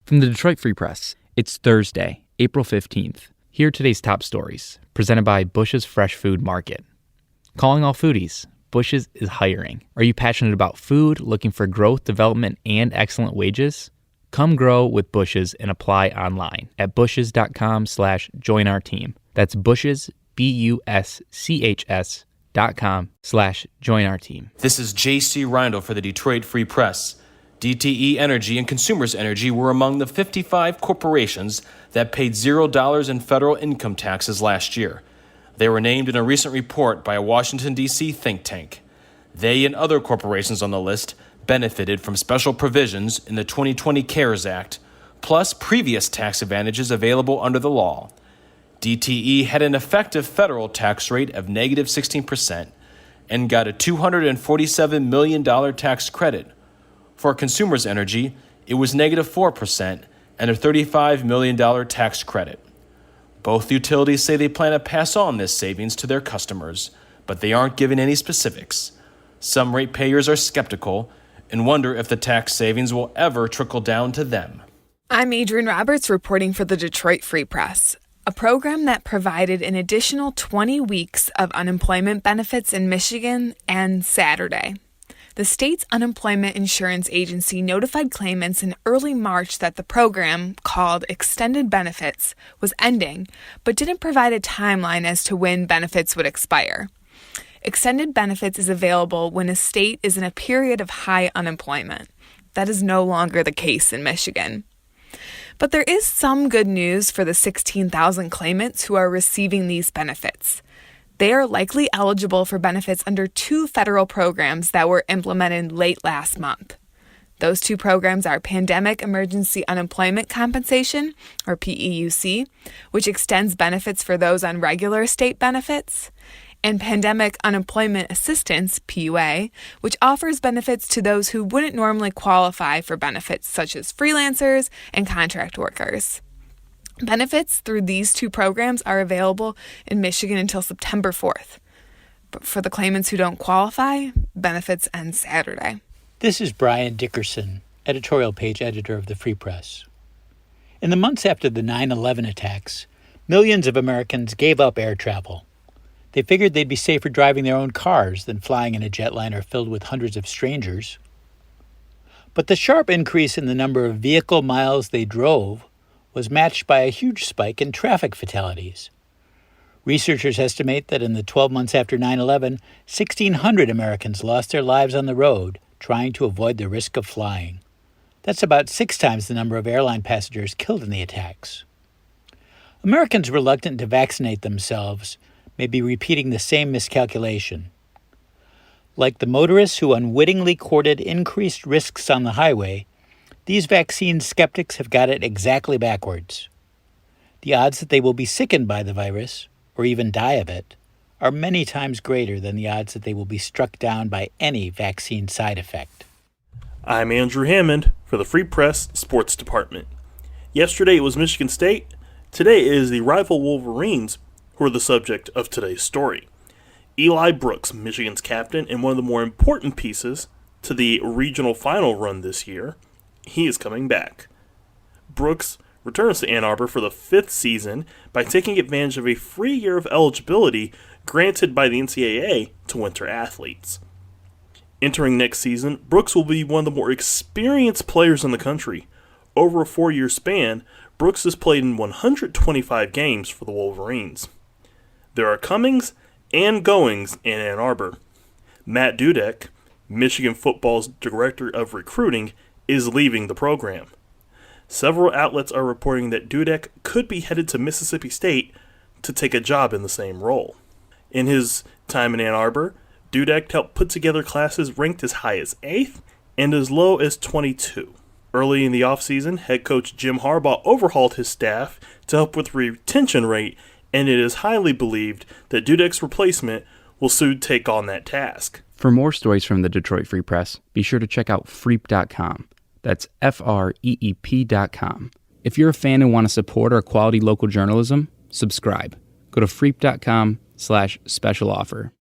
From the Detroit Free Press, it's Thursday, April 15th. Here are today's top stories, presented by Bush's Fresh Food Market. Calling all foodies, Bush's is hiring. Are you passionate about food, looking for growth, development, and excellent wages? Come grow with Bush's and apply online at bushes.com/join our team. That's Bush's, BUSCHS.com/join our team. This is J.C. Reindl for the Detroit Free Press. DTE Energy and Consumers Energy were among the 55 corporations that paid $0 in federal income taxes last year. They were named in a recent report by a Washington, D.C. think tank. They and other corporations on the list benefited from special provisions in the 2020 CARES Act, plus previous tax advantages available under the law. DTE had an effective federal tax rate of negative 16% and got a $247 million tax credit. For Consumers Energy, it was negative 4% and a $35 million tax credit. Both utilities say they plan to pass on this savings to their customers, but they aren't given any specifics. Some ratepayers are skeptical and wonder if the tax savings will ever trickle down to them. I'm Adrienne Roberts reporting for the Detroit Free Press, a program that provided an additional 20 weeks of unemployment benefits in Michigan and Saturday. The state's unemployment insurance agency notified claimants in early March that the program, called Extended Benefits, was ending, but didn't provide a timeline as to when benefits would expire. Extended Benefits is available when a state is in a period of high unemployment. That is no longer the case in Michigan. But there is some good news for the 16,000 claimants who are receiving these benefits. They are likely eligible for benefits under two federal programs that were implemented late last month. Those two programs are Pandemic Emergency Unemployment Compensation, or PEUC, which extends benefits for those on regular state benefits, and Pandemic Unemployment Assistance, PUA, which offers benefits to those who wouldn't normally qualify for benefits, such as freelancers and contract workers. Benefits through these two programs are available in Michigan until September 4th. But for the claimants who don't qualify, benefits end Saturday. This is Brian Dickerson, editorial page editor of the Free Press. In the months after the 9/11 attacks, millions of Americans gave up air travel. They figured they'd be safer driving their own cars than flying in a jetliner filled with hundreds of strangers. But the sharp increase in the number of vehicle miles they drove was matched by a huge spike in traffic fatalities. Researchers estimate that in the 12 months after 9/11, 1,600 Americans lost their lives on the road trying to avoid the risk of flying. That's about 6 times the number of airline passengers killed in the attacks. Americans reluctant to vaccinate themselves may be repeating the same miscalculation. Like the motorists who unwittingly courted increased risks on the highway, these vaccine skeptics have got it exactly backwards. The odds that they will be sickened by the virus, or even die of it, are many times greater than the odds that they will be struck down by any vaccine side effect. I'm Andrew Hammond for the Free Press Sports Department. Yesterday it was Michigan State. Today it is the rival Wolverines who are the subject of today's story. Eli Brooks, Michigan's captain and one of the more important pieces to the regional final run this year, he is coming back. Brooks returns to Ann Arbor for the 5th season by taking advantage of a free year of eligibility granted by the NCAA to winter athletes. Entering next season, Brooks will be one of the more experienced players in the country. Over a 4-year span, Brooks has played in 125 games for the Wolverines. There are comings and goings in Ann Arbor. Matt Dudek, Michigan football's director of recruiting, is leaving the program. Several outlets are reporting that Dudek could be headed to Mississippi State to take a job in the same role. In his time in Ann Arbor, Dudek helped put together classes ranked as high as 8th and as low as 22. Early in the offseason, head coach Jim Harbaugh overhauled his staff to help with retention rate, and it is highly believed that Dudek's replacement will soon take on that task. For more stories from the Detroit Free Press, be sure to check out freep.com. That's FREEP.com. If you're a fan and want to support our quality local journalism, subscribe. Go to freep.com/special offer.